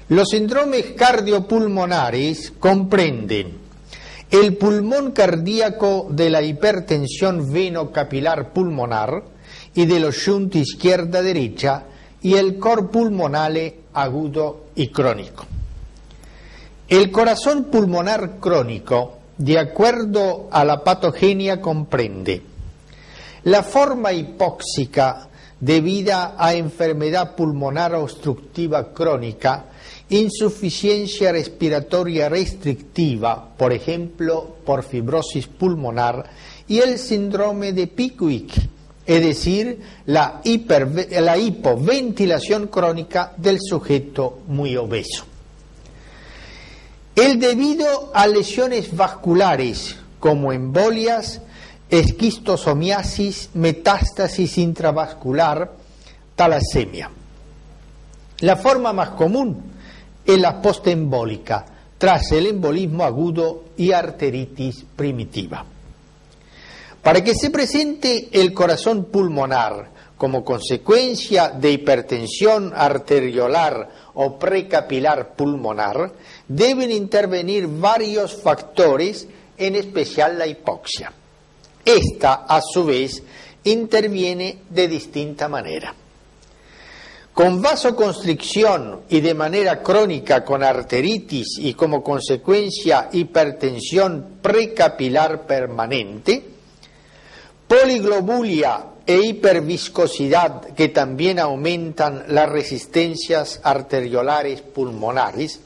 Los síndromes cardiopulmonares comprenden el pulmón cardíaco de la hipertensión venocapilar pulmonar y de los shunt izquierda-derecha y el cor pulmonale agudo y crónico. El corazón pulmonar crónico, de acuerdo a la patogenia, comprende la forma hipóxica debida a enfermedad pulmonar obstructiva crónica, insuficiencia respiratoria restrictiva, por ejemplo, por fibrosis pulmonar, y el síndrome de Pickwick, es decir, la hipoventilación crónica del sujeto muy obeso. El debido a lesiones vasculares como embolias, esquistosomiasis, metástasis intravascular, talasemia. La forma más común es la postembólica, tras el embolismo agudo y arteritis primitiva. Para que se presente el corazón pulmonar como consecuencia de hipertensión arteriolar o precapilar pulmonar, deben intervenir varios factores, en especial la hipoxia. Esta, a su vez, interviene de distinta manera. Con vasoconstricción y de manera crónica con arteritis y como consecuencia hipertensión precapilar permanente, poliglobulia e hiperviscosidad que también aumentan las resistencias arteriolares pulmonares,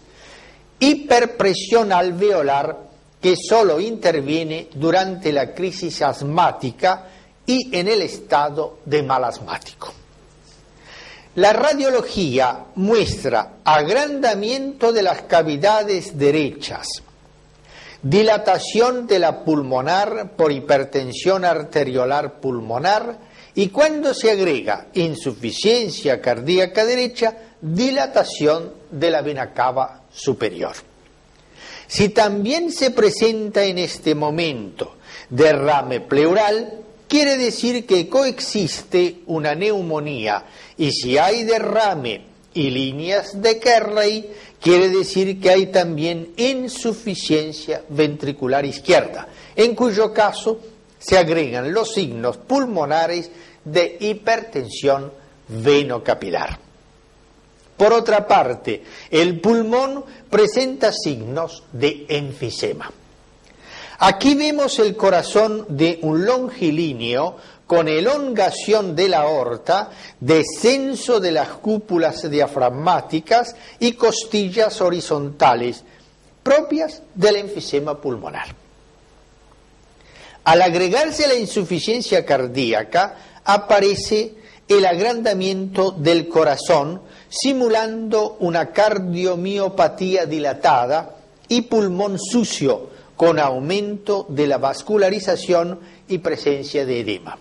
hiperpresión alveolar que solo interviene durante la crisis asmática y en el estado de mal asmático. La radiología muestra agrandamiento de las cavidades derechas, dilatación de la pulmonar por hipertensión arteriolar pulmonar y cuando se agrega insuficiencia cardíaca derecha, dilatación de la vena cava superior. Si también se presenta en este momento derrame pleural, quiere decir que coexiste una neumonía, y si hay derrame y líneas de Kerley, quiere decir que hay también insuficiencia ventricular izquierda, en cuyo caso se agregan los signos pulmonares de hipertensión venocapilar. Por otra parte, el pulmón presenta signos de enfisema. Aquí vemos el corazón de un longilíneo con elongación de la aorta, descenso de las cúpulas diafragmáticas y costillas horizontales, propias del enfisema pulmonar. Al agregarse la insuficiencia cardíaca, aparece el agrandamiento del corazón, simulando una cardiomiopatía dilatada y pulmón sucio, con aumento de la vascularización y presencia de edema.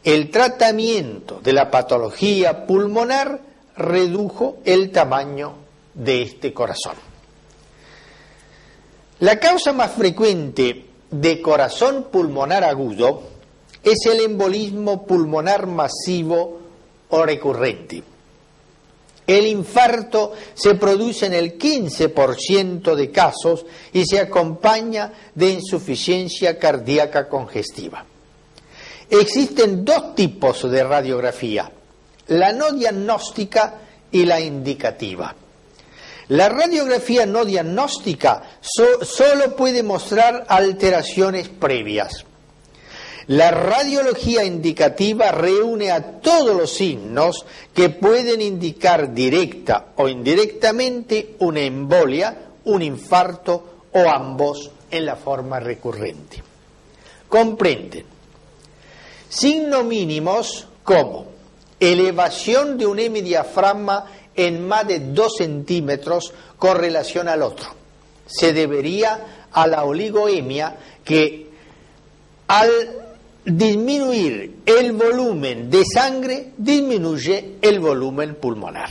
El tratamiento de la patología pulmonar redujo el tamaño de este corazón. La causa más frecuente de corazón pulmonar agudo es el embolismo pulmonar masivo o recurrente. El infarto se produce en el 15% de casos y se acompaña de insuficiencia cardíaca congestiva. Existen dos tipos de radiografía, la no diagnóstica y la indicativa. La radiografía no diagnóstica solo puede mostrar alteraciones previas. La radiología indicativa reúne a todos los signos que pueden indicar directa o indirectamente una embolia, un infarto o ambos en la forma recurrente. Comprenden signos mínimos como elevación de un hemidiafragma en más de 2 centímetros con relación al otro. Se debería a la oligoemia que al disminuir el volumen de sangre, disminuye el volumen pulmonar.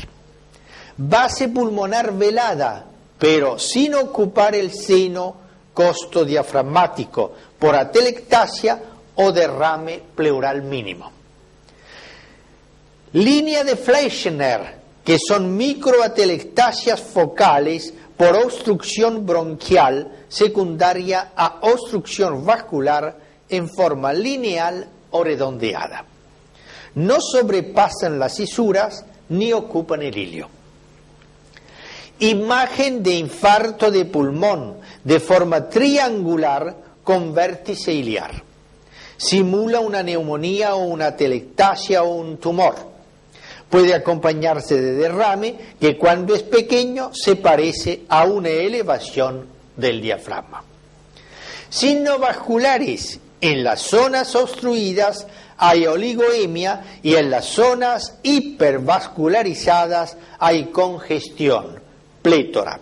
Base pulmonar velada, pero sin ocupar el seno costodiafragmático por atelectasia o derrame pleural mínimo. Línea de Fleischner que son microatelectasias focales por obstrucción bronquial secundaria a obstrucción vascular en forma lineal o redondeada. No sobrepasan las cisuras ni ocupan el hilio. Imagen de infarto de pulmón de forma triangular con vértice iliar. Simula una neumonía o una atelectasia o un tumor. Puede acompañarse de derrame que cuando es pequeño se parece a una elevación del diafragma. Signos vasculares. En las zonas obstruidas hay oligoemia y en las zonas hipervascularizadas hay congestión, plétora.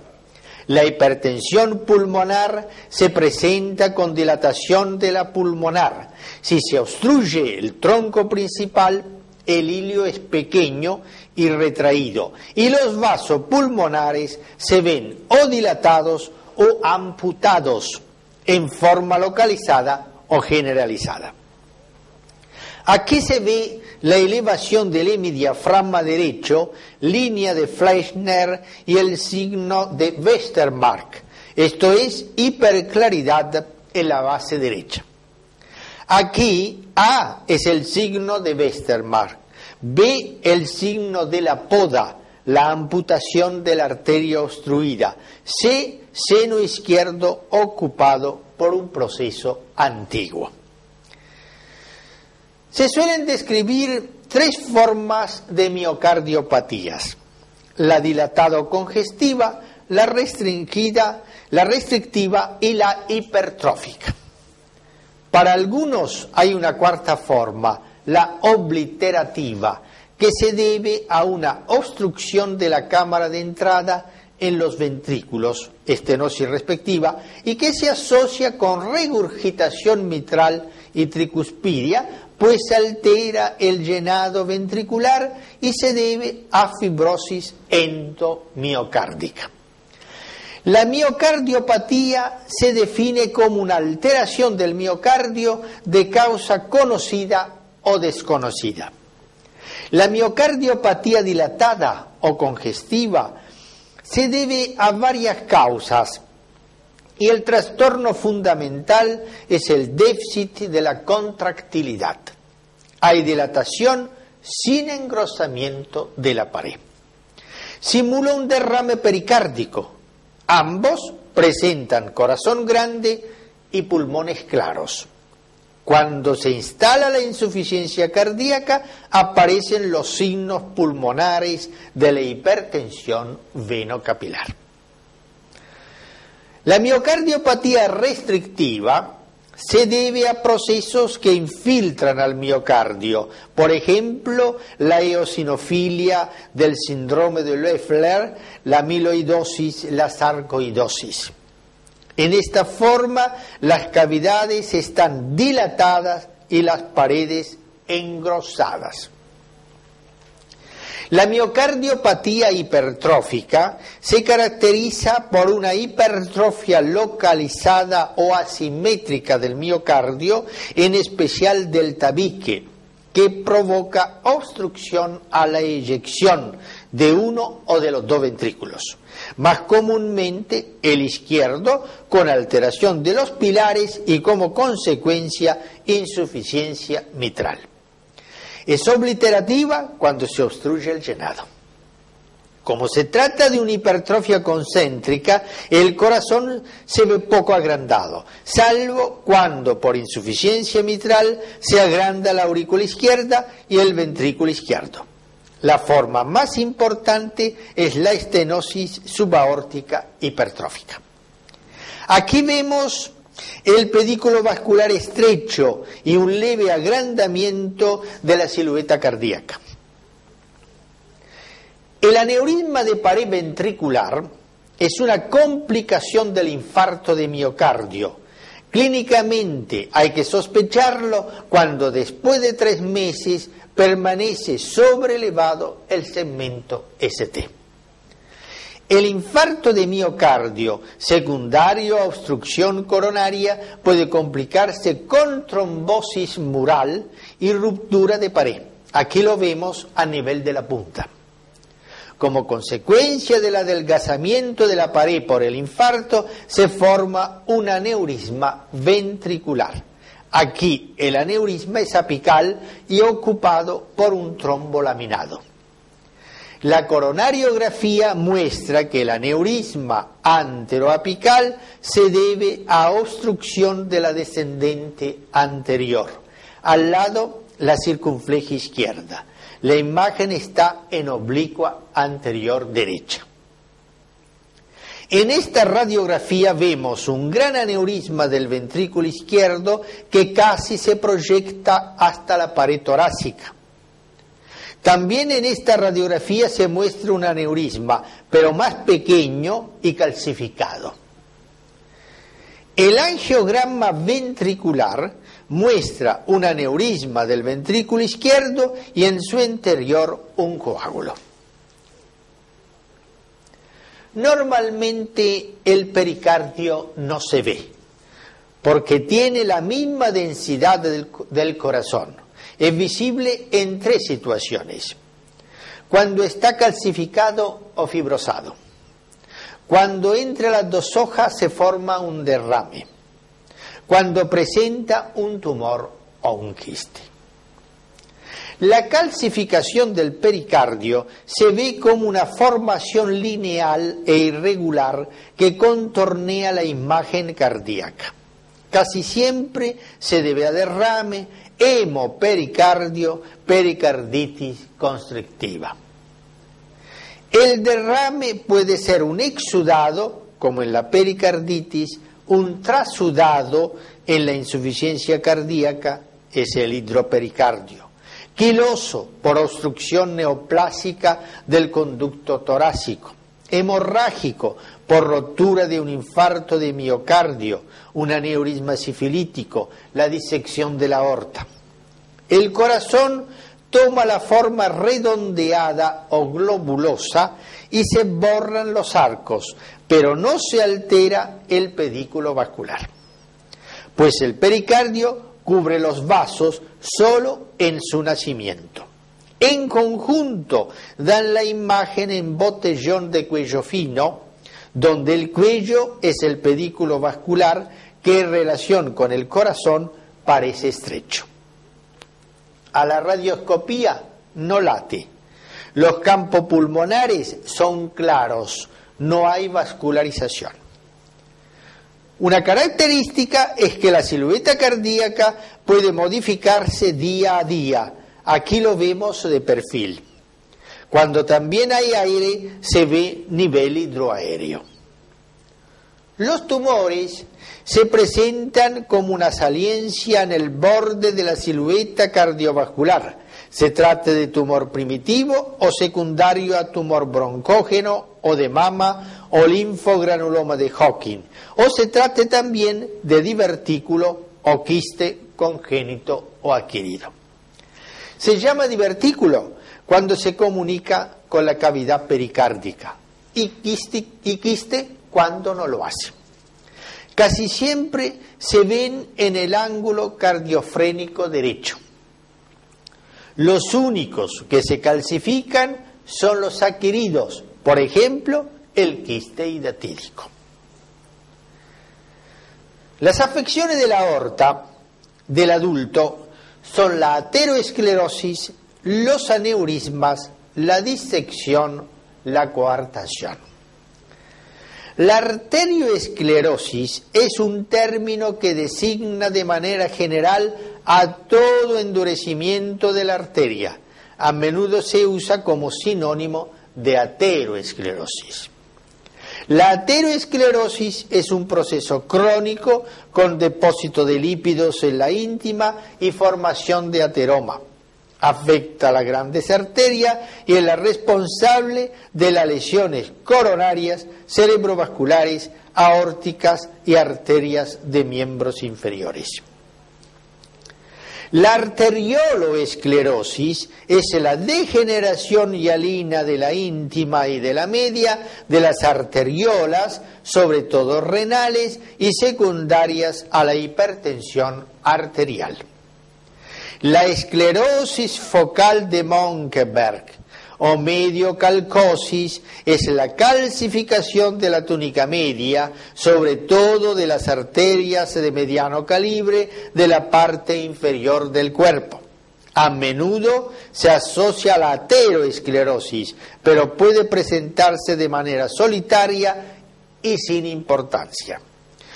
La hipertensión pulmonar se presenta con dilatación de la pulmonar. Si se obstruye el tronco principal, el hilio es pequeño y retraído y los vasos pulmonares se ven o dilatados o amputados en forma localizada o generalizada. Aquí se ve la elevación del hemidiafragma derecho, línea de Fleischner y el signo de Westermarck, esto es hiperclaridad en la base derecha. Aquí A es el signo de Westermarck, B el signo de la poda, la amputación de la arteria obstruida, C seno izquierdo ocupado por un proceso antiguo. Se suelen describir tres formas de miocardiopatías: la dilatada o congestiva, la restrictiva y la hipertrófica. Para algunos hay una cuarta forma, la obliterativa, que se debe a una obstrucción de la cámara de entrada en los ventrículos, estenosis respectiva, y que se asocia con regurgitación mitral y tricuspidia, pues altera el llenado ventricular y se debe a fibrosis endomiocárdica. La miocardiopatía se define como una alteración del miocardio de causa conocida o desconocida. La miocardiopatía dilatada o congestiva se debe a varias causas y el trastorno fundamental es el déficit de la contractilidad. Hay dilatación sin engrosamiento de la pared. Simula un derrame pericárdico. Ambos presentan corazón grande y pulmones claros. Cuando se instala la insuficiencia cardíaca, aparecen los signos pulmonares de la hipertensión venocapilar. La miocardiopatía restrictiva se debe a procesos que infiltran al miocardio, por ejemplo, la eosinofilia del síndrome de Loeffler, la amiloidosis, la sarcoidosis. En esta forma, las cavidades están dilatadas y las paredes engrosadas. La miocardiopatía hipertrófica se caracteriza por una hipertrofia localizada o asimétrica del miocardio, en especial del tabique, que provoca obstrucción a la eyección de uno o de los dos ventrículos. Más comúnmente el izquierdo, con alteración de los pilares y como consecuencia insuficiencia mitral. Es obliterativa cuando se obstruye el llenado. Como se trata de una hipertrofia concéntrica, el corazón se ve poco agrandado, salvo cuando por insuficiencia mitral se agranda la aurícula izquierda y el ventrículo izquierdo. La forma más importante es la estenosis subaórtica hipertrófica. Aquí vemos el pedículo vascular estrecho y un leve agrandamiento de la silueta cardíaca. El aneurisma de pared ventricular es una complicación del infarto de miocardio. Clínicamente hay que sospecharlo cuando después de 3 meses permanece sobrelevado el segmento ST. El infarto de miocardio secundario a obstrucción coronaria puede complicarse con trombosis mural y ruptura de pared. Aquí lo vemos a nivel de la punta. Como consecuencia del adelgazamiento de la pared por el infarto, se forma un aneurisma ventricular. Aquí el aneurisma es apical y ocupado por un trombo laminado. La coronariografía muestra que el aneurisma anteroapical se debe a obstrucción de la descendente anterior. Al lado, la circunfleja izquierda. La imagen está en oblicua anterior derecha. En esta radiografía vemos un gran aneurisma del ventrículo izquierdo que casi se proyecta hasta la pared torácica. También en esta radiografía se muestra un aneurisma, pero más pequeño y calcificado. El angiograma ventricular muestra un aneurisma del ventrículo izquierdo y en su interior un coágulo. Normalmente el pericardio no se ve, porque tiene la misma densidad del corazón. Es visible en tres situaciones: cuando está calcificado o fibrosado, cuando entre las dos hojas se forma un derrame, cuando presenta un tumor o un quiste. La calcificación del pericardio se ve como una formación lineal e irregular que contornea la imagen cardíaca. Casi siempre se debe a derrame, hemopericardio, pericarditis constrictiva. El derrame puede ser un exudado, como en la pericarditis, un trasudado en la insuficiencia cardíaca, es el hidropericardio, quiloso por obstrucción neoplásica del conducto torácico, hemorrágico por rotura de un infarto de miocardio, un aneurisma sifilítico, la disección de la aorta. El corazón toma la forma redondeada o globulosa y se borran los arcos, pero no se altera el pedículo vascular, pues el pericardio cubre los vasos solo en su nacimiento. En conjunto dan la imagen en botellón de cuello fino, donde el cuello es el pedículo vascular que en relación con el corazón parece estrecho. A la radioscopía no late. Los campos pulmonares son claros, no hay vascularización. Una característica es que la silueta cardíaca puede modificarse día a día. Aquí lo vemos de perfil. Cuando también hay aire, se ve nivel hidroaéreo. Los tumores se presentan como una saliencia en el borde de la silueta cardiovascular. Se trate de tumor primitivo o secundario a tumor broncógeno o de mama o linfogranuloma de Hodgkin, o se trate también de divertículo o quiste congénito o adquirido. Se llama divertículo cuando se comunica con la cavidad pericárdica y quiste cuando no lo hace. Casi siempre se ven en el ángulo cardiofrénico derecho. Los únicos que se calcifican son los adquiridos, por ejemplo, el quiste hidatídico. Las afecciones de la aorta del adulto son la ateroesclerosis, los aneurismas, la disección, la coartación. La arterioesclerosis es un término que designa de manera general a todo endurecimiento de la arteria. A menudo se usa como sinónimo de ateroesclerosis. La ateroesclerosis es un proceso crónico con depósito de lípidos en la íntima y formación de ateroma. Afecta a las grandes arterias y es la responsable de las lesiones coronarias, cerebrovasculares, aórticas y arterias de miembros inferiores. La arterioloesclerosis es la degeneración hialina de la íntima y de la media de las arteriolas, sobre todo renales y secundarias a la hipertensión arterial. La esclerosis focal de Monckeberg o mediocalcosis es la calcificación de la túnica media, sobre todo de las arterias de mediano calibre de la parte inferior del cuerpo. A menudo se asocia a la ateroesclerosis, pero puede presentarse de manera solitaria y sin importancia.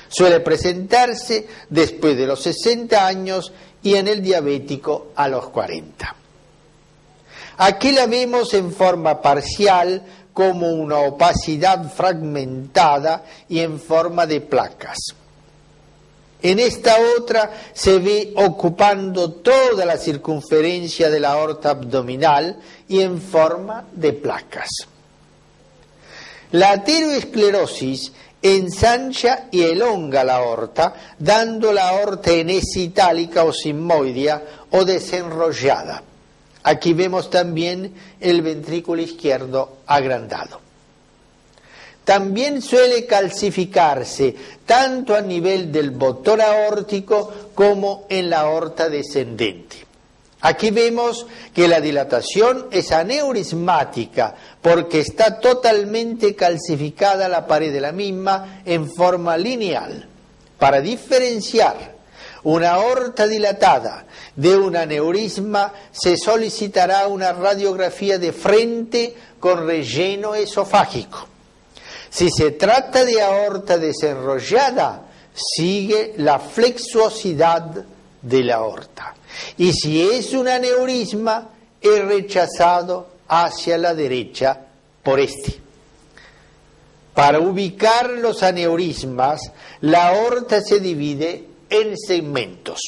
Suele presentarse después de los 60 años y en el diabético a los 40. Aquí la vemos en forma parcial como una opacidad fragmentada y en forma de placas. En esta otra se ve ocupando toda la circunferencia de la aorta abdominal y en forma de placas. La ateroesclerosis ensancha y elonga la aorta, dando la aorta enesitálica o sigmoidea o desenrollada. Aquí vemos también el ventrículo izquierdo agrandado. También suele calcificarse tanto a nivel del botón aórtico como en la aorta descendente. Aquí vemos que la dilatación es aneurismática porque está totalmente calcificada la pared de la misma en forma lineal. Para diferenciar una aorta dilatada de un aneurisma se solicitará una radiografía de frente con relleno esofágico. Si se trata de aorta desenrollada, sigue la flexuosidad de la aorta. Y si es un aneurisma, es rechazado hacia la derecha por este. Para ubicar los aneurismas, la aorta se divide en segmentos.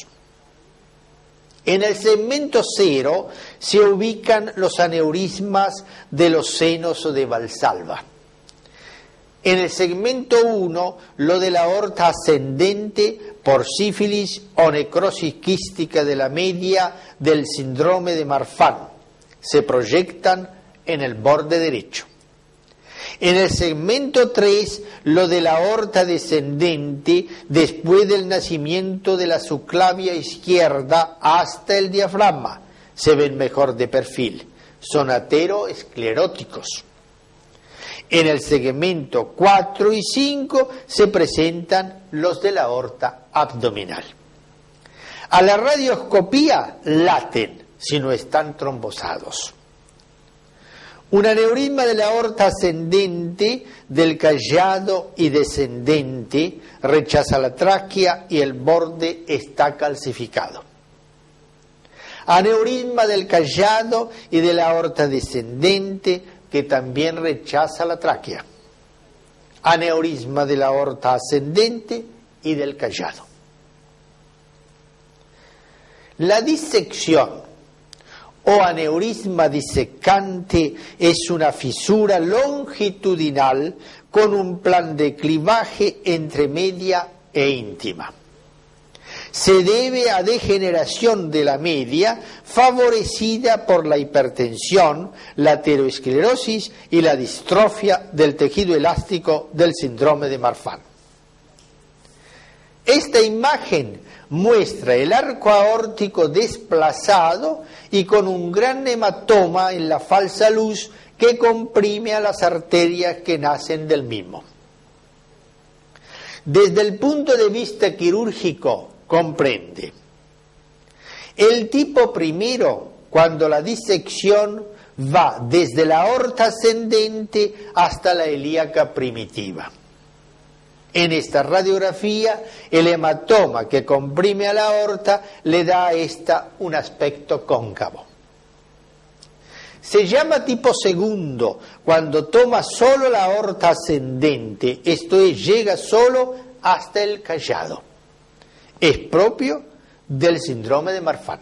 En el segmento 0 se ubican los aneurismas de los senos o de Valsalva. En el segmento 1, lo de la aorta ascendente por sífilis o necrosis quística de la media del síndrome de Marfan. Se proyectan en el borde derecho. En el segmento 3, lo de la aorta descendente después del nacimiento de la subclavia izquierda hasta el diafragma. Se ven mejor de perfil. Son ateroescleróticos. En el segmento 4 y 5 se presentan los de la aorta abdominal. A la radioscopía laten si no están trombosados. Un aneurisma de la aorta ascendente, del callado y descendente rechaza la tráquea y el borde está calcificado. Aneurisma del callado y de la aorta descendente que también rechaza la tráquea. Aneurisma de la aorta ascendente y del callado. La disección o aneurisma disecante es una fisura longitudinal con un plan de clivaje entre media e íntima. Se debe a degeneración de la media favorecida por la hipertensión, la ateroesclerosis y la distrofia del tejido elástico del síndrome de Marfan. Esta imagen muestra el arco aórtico desplazado y con un gran hematoma en la falsa luz que comprime a las arterias que nacen del mismo. Desde el punto de vista quirúrgico, comprende el tipo primero, cuando la disección va desde la aorta ascendente hasta la ilíaca primitiva. En esta radiografía, el hematoma que comprime a la aorta le da a esta un aspecto cóncavo. Se llama tipo segundo cuando toma solo la aorta ascendente, esto es, llega solo hasta el callado. Es propio del síndrome de Marfan.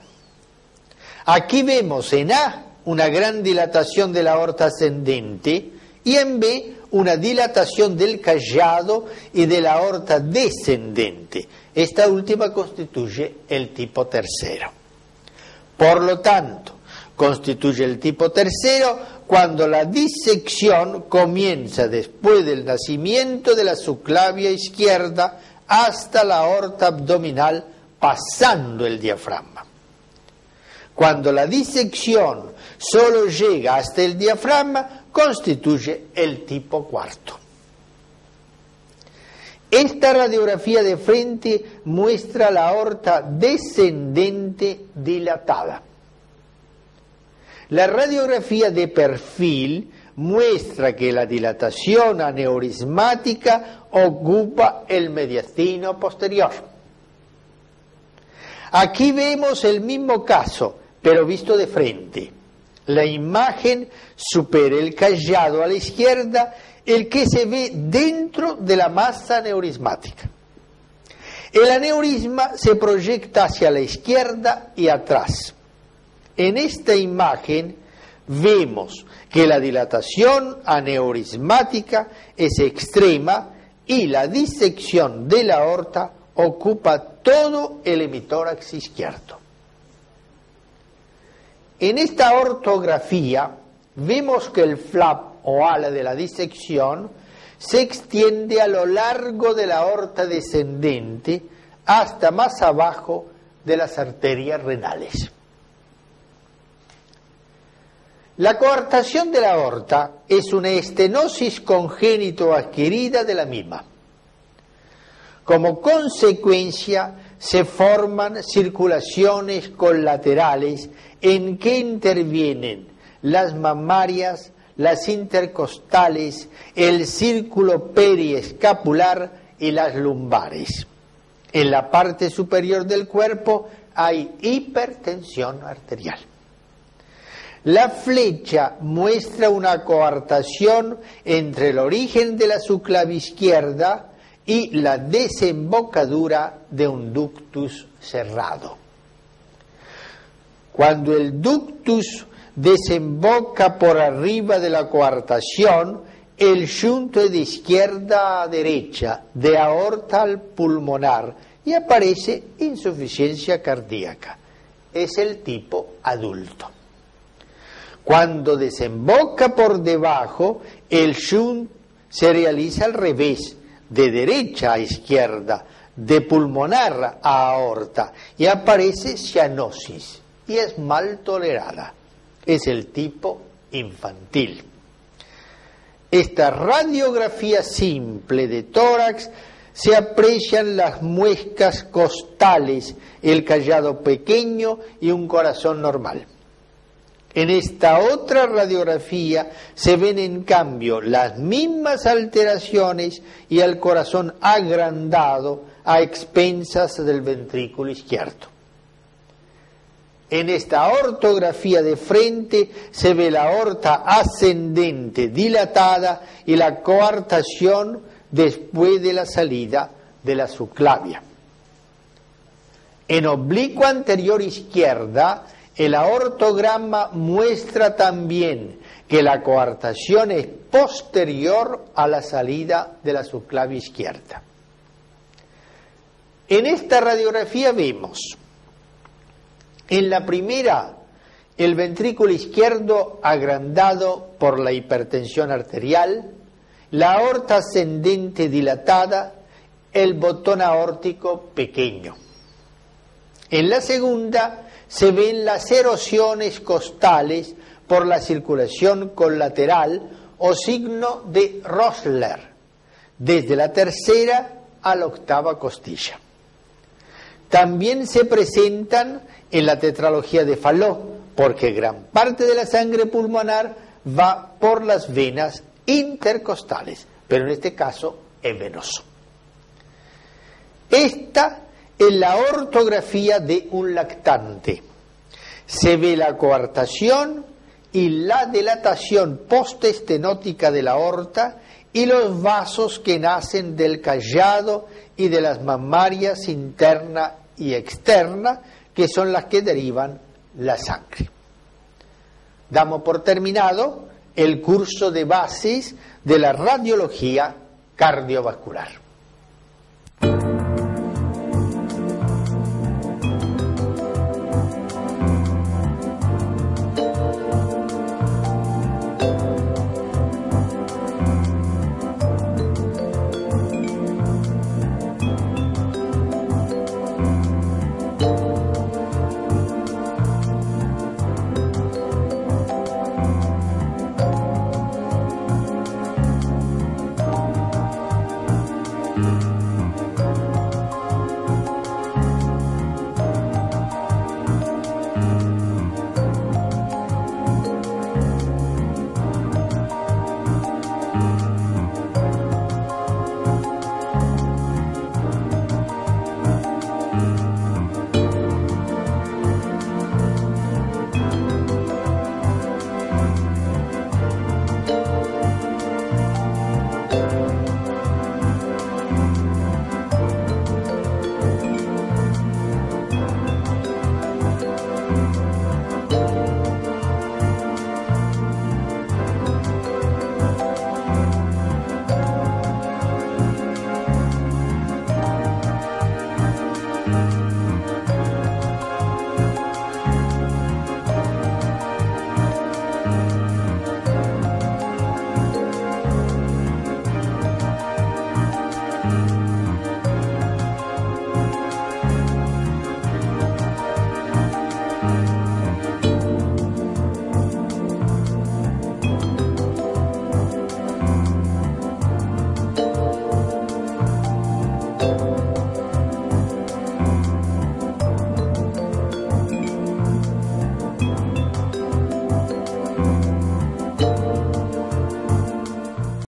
Aquí vemos en A una gran dilatación de la aorta ascendente y en B una dilatación del callado y de la aorta descendente. Esta última constituye el tipo tercero. Por lo tanto, constituye el tipo tercero cuando la disección comienza después del nacimiento de la subclavia izquierda hasta la aorta abdominal pasando el diafragma. Cuando la disección solo llega hasta el diafragma, constituye el tipo cuarto. Esta radiografía de frente muestra la aorta descendente dilatada. La radiografía de perfil muestra que la dilatación aneurismática ocupa el mediastino posterior. Aquí vemos el mismo caso, pero visto de frente. La imagen supera el callado a la izquierda, el que se ve dentro de la masa aneurismática. El aneurisma se proyecta hacia la izquierda y atrás. En esta imagen vemos que la dilatación aneurismática es extrema y la disección de la aorta ocupa todo el hemitórax izquierdo. En esta ortografía vemos que el flap o ala de la disección se extiende a lo largo de la aorta descendente hasta más abajo de las arterias renales. La coartación de la aorta es una estenosis congénito adquirida de la misma. Como consecuencia, se forman circulaciones colaterales en que intervienen las mamarias, las intercostales, el círculo periescapular y las lumbares. En la parte superior del cuerpo hay hipertensión arterial. La flecha muestra una coartación entre el origen de la subclavia izquierda y la desembocadura de un ductus cerrado. Cuando el ductus desemboca por arriba de la coartación, el shunto es de izquierda a derecha, de aorta al pulmonar, y aparece insuficiencia cardíaca. Es el tipo adulto. Cuando desemboca por debajo, el shunt se realiza al revés, de derecha a izquierda, de pulmonar a aorta, y aparece cianosis, y es mal tolerada. Es el tipo infantil. Esta radiografía simple de tórax se aprecian las muescas costales, el callado pequeño y un corazón normal. En esta otra radiografía se ven en cambio las mismas alteraciones y el corazón agrandado a expensas del ventrículo izquierdo. En esta ortografía de frente se ve la aorta ascendente dilatada y la coartación después de la salida de la subclavia. En oblicuo anterior izquierda, el aortograma muestra también que la coartación es posterior a la salida de la subclavia izquierda. En esta radiografía vemos, en la primera, el ventrículo izquierdo agrandado por la hipertensión arterial, la aorta ascendente dilatada, el botón aórtico pequeño. En la segunda, se ven las erosiones costales por la circulación colateral o signo de Rosler, desde la tercera a la octava costilla. También se presentan en la tetralogía de Fallot, porque gran parte de la sangre pulmonar va por las venas intercostales, pero en este caso es venoso. Esta es la ortografía de un lactante. Se ve la coartación y la dilatación postestenótica de la aorta y los vasos que nacen del callado y de las mamarias interna y externa, que son las que derivan la sangre. Damos por terminado el curso de bases de la radiología cardiovascular.